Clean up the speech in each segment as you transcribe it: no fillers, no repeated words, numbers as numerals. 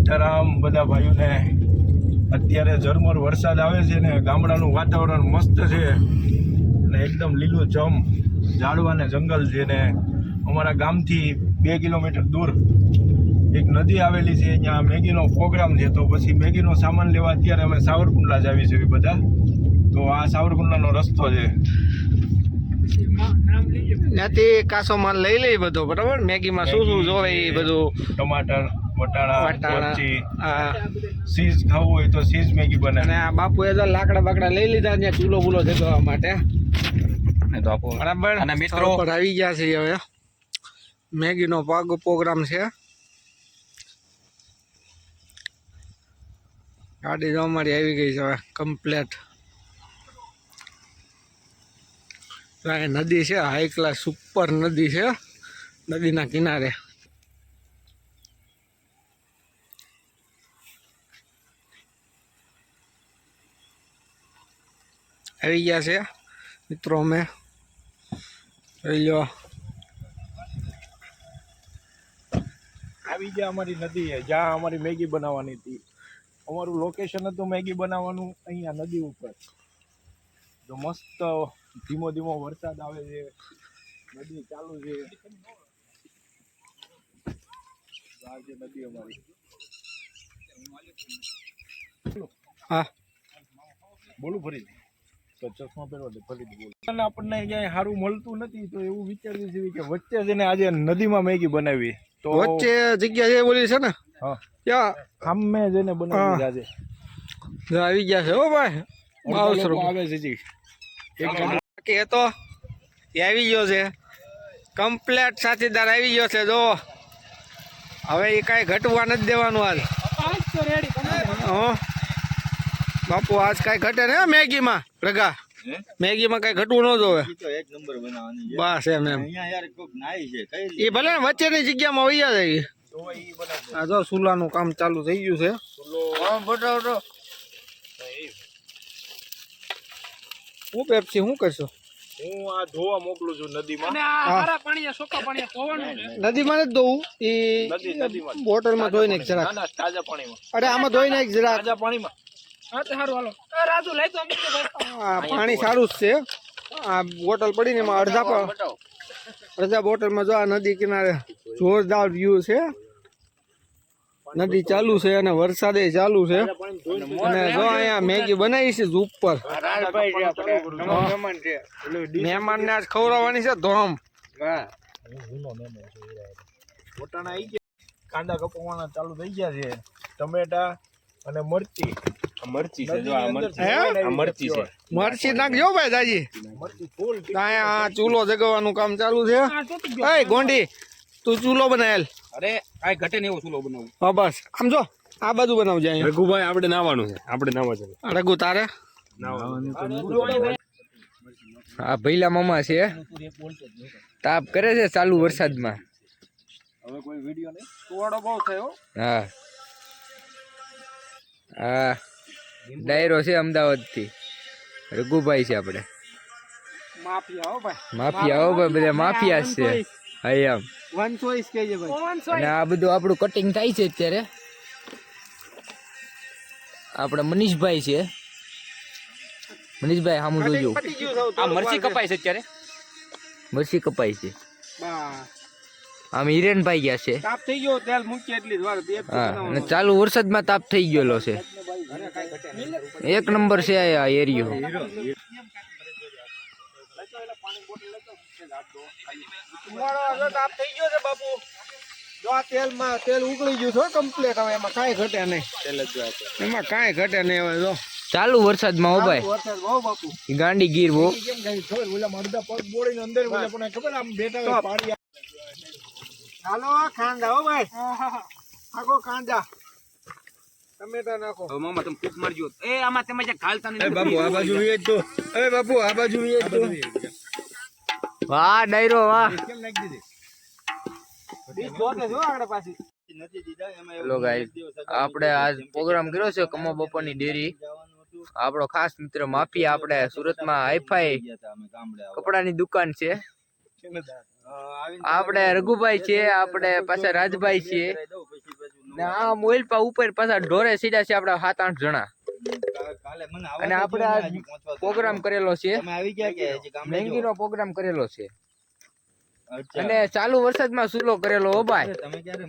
સીતારામ બધા ભાઈઓને। અત્યારે ઝરમર વરસાદ આવે છે ને ગામડાનું વાતાવરણ મસ્ત છે અને એકદમ લીલુંછમ ઝાડવા ને જંગલ છે ને અમારા ગામથી 2 કિલોમીટર દૂર એક નદી આવેલી છે। ત્યાં મેગીનો પ્રોગ્રામ છે તો પછી મેગીનો સામાન લેવા અત્યારે અમે સાવરકુંડલા જ આવી છીએ બધા। તો આ સાવરકુંડલાનો રસ્તો છે। ત્યાંથી કાચો માલ લઈ લઈ બધો બરાબર। મેગીમાં શું શું જોવે એ બધું ટમાટર વટાણા ચીઝ ખાવું હોય તો ચીઝ મેગી બને। અને આ બાપુએ તો લાકડા બાકડા લઈ લીધા ત્યાં ચૂલો બુલો જગાવવા માટે બરાબર। અને મિત્રો પર આવી ગયા છે હવે મેગીનો પ્રોગ્રામ છે। ગાડી જો અમારી આવી ગઈ છે હવે કમ્પ્લેટ। નદી છે હાઈ ક્લાસ સુપર નદી છે નદીના કિનારે। આવી ગયા છે મિત્રો અમે જોઈ લો આવી ગયા અમારી નદી જ્યાં અમારી મેગી બનાવવાની હતી। અમારું લોકેશન હતું મેગી બનાવવાનું અહીંયા નદી ઉપર। તો મસ્ત ધીમો ધીમો વરસાદ આવે છે નદી ચાલુ છે। આ છે નદી અમારી। હા બોલું ફરી તો ચશ્મા પહેરવા દે ફરી બોલું। અને આપણને ક્યાંય સારું મળતું નથી તો એવું વિચાર્યું છે કે વચ્ચે જઈને આજે નદીમાં મેગી બનાવી। તો વચ્ચે જગ્યા છે બોલી છે ને હા ત્યાં ખામે જઈને બનાવી આજે આવી ગયા છે હો ભાઈ। આવે છે જી એ તો આવી ગયો છે કમ્પ્લેટ સાથીદાર આવી ગયો છે। જો હવે એ કાંઈ ઘટવા નથી દેવાનું આજ બાપુ આજ કાંઈ ઘટે ને મેગીમાં રગા મેગીમાં કાંઈ ઘટવું ન જોવે બસ એમ એમ એ ભલે ને વચ્ચેની જગ્યામાં વૈયા જાય। આ જો સુલાનું કામ ચાલુ થઈ ગયું છે। હું પેપ્સી શું કરશો? હું આ ધોવા મોકલું છું નદીમાં। નદીમાં નથી ધોવું એ બોટલમાં ધોઈ નાખ જરાક। તાજા પાણીમાં અરે આમાં ધોઈ નાખ જરાક તાજા પાણીમાં પાણી સારું જ છે। આ બોટલ પડી ને એમાં અડધા બોટલમાં જો આ નદી કિનારે જોરદાર વ્યૂ છે। નદી ચાલુ છે અને વરસાદે ચાલુ છે અને જો અહીંયા મેગી બનાવી છે ઉપર મહેમાન ને આજ ખવડાવવાની છે ધોમ। વટાણા આવી ગયા કાંદા કપવાના ચાલુ થઈ ગયા છે। ટમેટા અને મરચી મરચી નાખજો ભાઈ દાજી। અહીંયા ચૂલો જગાવવાનું કામ ચાલુ છે। એ ગોંડી તું ચૂલો બનાવેલ? અરે કાંઈ ઘટે નહીં એવો ચૂલો બનાવું। હા બસ આમ જો આ બાજુ બનાવજે। અહીંયા રઘુભાઈ આપણે નાવાનું છે આપણે નાવા છે રઘુ તારે આ ભૈલા મામા છે તાપ કરે છે ચાલુ વરસાદમાં। હવે કોઈ વિડિયો નહીં તોડો બહુ થયો। હા હા ડાયરો છે અમદાવાદ થી રઘુભાઈ છે આપણે માફિયા હો ભાઈ બધા માફિયા છે। એમ અને આ બધું આપણું કટિંગ થાય છે અત્યારે। આપણે મનીષભાઈ છે મનીષભાઈ સામું જોજો આ મરચી કપાય છે અત્યારે મરચી કપાય છે। આમ હિરેનભાઈ ગયા છે તાપ થઈ ગયો તેલ મૂકી એટલી જ વાર હા અને ચાલુ વરસાદમાં તાપ થઈ ગયેલો છે। એક નંબર છે આ એરિયો। તેલ ઉકળી ગયું છે કમ્પ્લીટ। હવે એમાં કાંઈ ઘટે નહીં એમાં કાંઈ ઘટે નહીં હવે જો ચાલુ વરસાદમાં હો ભાઈ ગાંડી ગીર બહુ હાલો કાંદા હો ભાઈ આખો કાંદા ટમેટા નાખો મામા તમે કૂક મારજો એ આમાં તમે જે ખાલતા નહીં બાપુ આ બાજુ વેચ દો એ બાપુ આ બાજુ વેચ દો વાહ ડાયરો વાહ કેમ નાખી દીધી હેલો ગાઈસ આપણે આજ પ્રોગ્રામ કર્યો છે કમો બપોરની ડેરી। આપણો ખાસ મિત્ર માફિયા આપણે સુરતમાં હાઈફાઈ કપડાની દુકાન છે। આપણે રઘુભાઈ છે આપણે પાછા રાજભાઈ છે ને આ મોઇલ પા ઉપર પાછા ઢોરે સીધા છે આપડા 7-8 જણા. અને આપણે આ પ્રોગ્રામ કરેલો છે, મેંગી નો પ્રોગ્રામ કરેલો છે. અને ચાલુ વરસાદમાં સુલો કરેલો હો ભાઈ.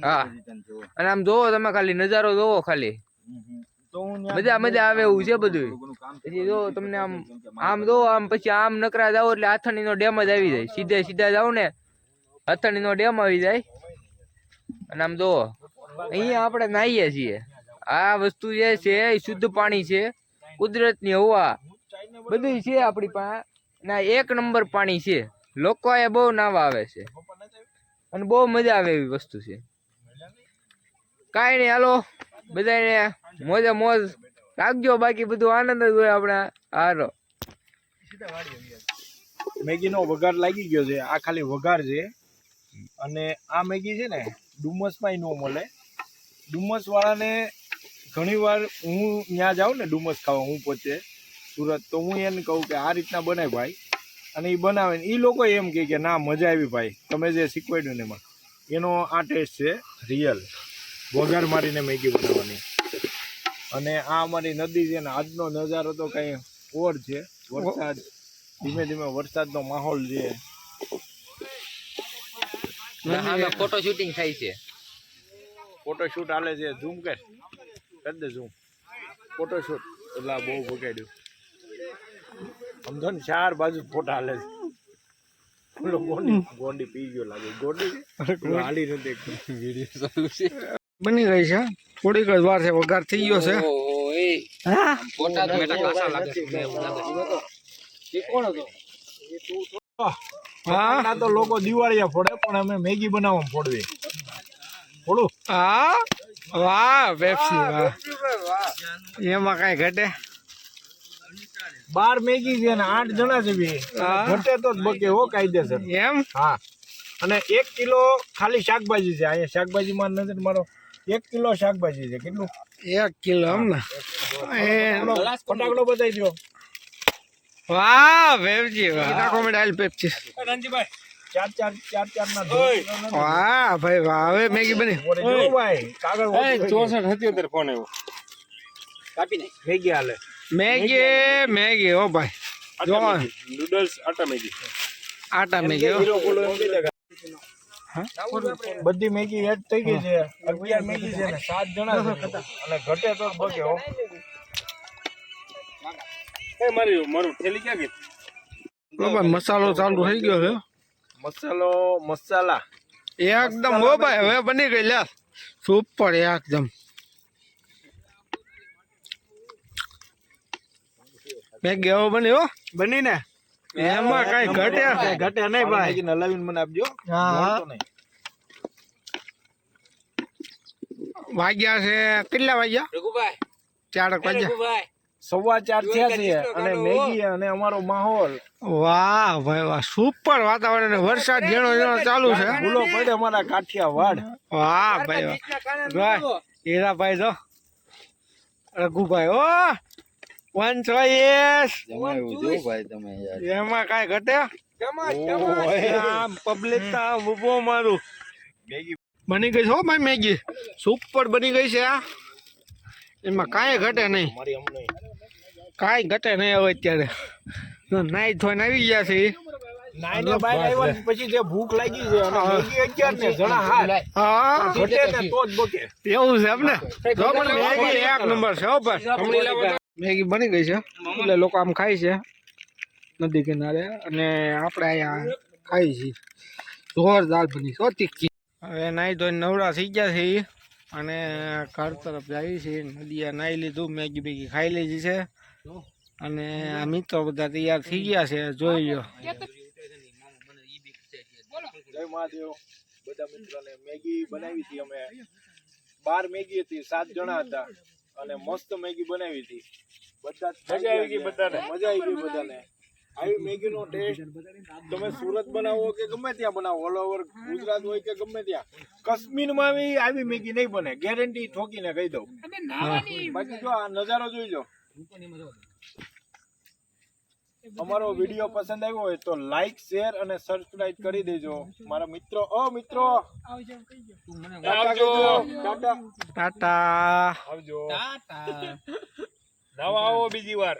હા, અને આમ જોવો તમે ખાલી નજારો જોવો ખાલી, મજા આવે એવું છે બધું. પછી જો તમને આમ જો આમ પછી આમ નકરા જાવ એટલે હાથણી નો ડેમ જ આવી જાય. સીધા જાવ ને હાથણી નો ડેમ આવી જાય. અને આમ જો અહીંયા આપણે નાહીએ છીએ. આ વસ્તુ જે છે એ શુદ્ધ પાણી છે, કુદરતની હવા બધું છે આપણી પાસે. ના 1 નંબર પાણી છે. લોકો એ બહુ નાવા આવે છે અને બહુ મજા આવે એવી વસ્તુ છે. કાંઈ નહીં, હાલો બધાને મોજે મોજ રાખજો. બાકી બધું આનંદ જ હોય આપણે. હાલો, મેગીનો વઘાર લાગી ગયો છે. આ ખાલી વઘાર છે. અને આ મેગી છે ને ડુમસમાં ન મળે. ડુમસ વાળાને ઘણી વાર હું ત્યાં જાઉં ને ડુમસ ખાવા, હું પોતે સુરત, તો હું એને કહું કે આ રીતના બનાય ભાઈ. અને એ બનાવે ને એ લોકો એમ કે ના મજા આવી ભાઈ, તમે જે શીખવાડ્યું ને એમાં એનો આ ટેસ્ટ છે રિયલ, વઘાર મારીને મેગી બનાવવાની. અને આ અમારી નદી છે ને આજનો નજારો તો કંઈ ઓર છે. વરસાદ ધીમે ધીમે વરસાદનો માહોલ છે. આમાં ફોટો શૂટિંગ થાય છે. ફોટોશૂટ હાલે છે. ઝૂમ કરી દે ઝૂમ. ફોટોશૂટ એટલે બહુ બગાડ્યું. સમજો ને 4 બાજુ ફોટા હાલે છે. ઓલો ગોંડી પી ગયો લાગે. ગોંડી હાલી નથી. બની ગઈ છે, થોડીક જ વાર છે, વઘાર થઈ ગયો છે. હા, ફોટા તો મેટા કાસા લાગે છે. હા, તો લોકો દિવાળીએ ફોડે પણ અમે મેગી બનાવવામાં ફોડવી. ફોડું. હા, વાહ પેપ્સી, વાહ. એમાં કઈ ઘટે? 12 મેગી છે ને 8 જણા છે બી. ઘટે તો જ બકે હો કાયદેસર. એમ? હા. અને 1 કિલો ખાલી શાકભાજી છે. અહીંયા શાકભાજીમાં નજર મારો 1 કિલો શાકભાજી છે. કેટલું? 1 કિલો એમ ને? ફટાકડો બતાવી દો. વાહ પેપ્સી, વાહ. નાખો મેં ડાલ પેપ્સી. રણજીભાઈ 4 ના વાહ ભાઈ વાહ. હવે મેગી બની. જો ભાઈ કાગળ 64-77 ફોન આવ્યો. કાપી નાખ. મેગી હાલે. મેગી હો ભાઈ. જો નૂડલ્સ આટા મેગી. આટા મેગી હો. બધી મેગી એડ થઈ ગઈ છે. 11 મેગી છે ને 7 જણા છે. અને ઘટે તો બકે હો. મારું થેલી ક્યાં ગઈ? ભાઈ મસાલો ચાલુ થઈ ગયો છે. મસાલા એકદમ હો ભાઈ. હવે બની ગઈ લે. સુપર એકદમ. મેગી હવે બની હો. બની ને એમાં કઈ ઘટે નહીં ભાઈ. નલાવીને મને આપજો. હા, વાગ્યા છે કેટલા વાગ્યા? રઘુભાઈ 4 વાગ્યા. રઘુભાઈ 4:15 થયા છે. અને મેગી અને અમારો માહોલ. વાહ ભાઈ વાહ, સુપર વાતાવરણ. વરસાદ ઝીણો ઝીણો ચાલુ છે. ભૂલો પડે અમારા કાઠિયાવાડ. વાહ ભાઈ વાહ. હીરાભાઈ જો, રઘુભાઈ ઓ 1 ચોઈસ. એમાં કઈ ઘટે? પબ્લિક ઉભો મારું. મેગી બની ગઈ છે હો ભાઈ મેગી. સુપર બની ગઈ છે. આ એમાં કાંઈ ઘટે નહીં. અમારી અમને કાંઈ ઘટે નહીં. હવે અત્યારે નાઈ ધોઈને આવી ગયા છે. નાઈને બહાર આવ્યા ને પછી જે ભૂખ લાગી છે અને મેગી 11 ને જણા હાથ હા, ઘટે ને તો જ બકે. એવું છે એમ ને? જો પણ મેગી 1 નંબર છે હો ભાઈ. મેગી બની ગઈ છે એટલે લોકો આમ ખાય છે નદી કિનારે. અને આપણે અહીંયા ખાઈ છીએ. જોરદાર બની છે, તીખી. હવે નાઈ ધોઈને નવરા થઈ ગયા છે અને ઘર તરફ જઈએ છીએ. નદીએ નાઈ લીધું, મેગી બેગી ખાઈ લીધી છે. અને આ મિત્રો બધા તૈયાર થઈ ગયા છે. જોઈ લો. જય મહાદેવ બધા મિત્રોને. મેગી બનાવી હતી અમે. 12 મેગી હતી, 7 જણા હતા અને મસ્ત મેગી બનાવી હતી. બધા મજા આવી ગઈ બધાને. આવી મેગીનો ટેસ્ટ તમે સુરત બનાવો કે ગમે ત્યાં બનાવો, ઓલ ઓવર ગુજરાત હોય કે ગમે ત્યાં, કાશ્મીરમાં આવી મેગી નહીં બને. ગેરંટી ઠોકીને કહી દઉં. બાકી જો આ નજારો જોઈ લો. અમારો વિડીયો પસંદ આવ્યો હોય તો લાઈક શેર અને સબસ્ક્રાઇબ કરી દેજો મારા મિત્રો આવજો ટાટા આવજો નવા આવો બીજી વાર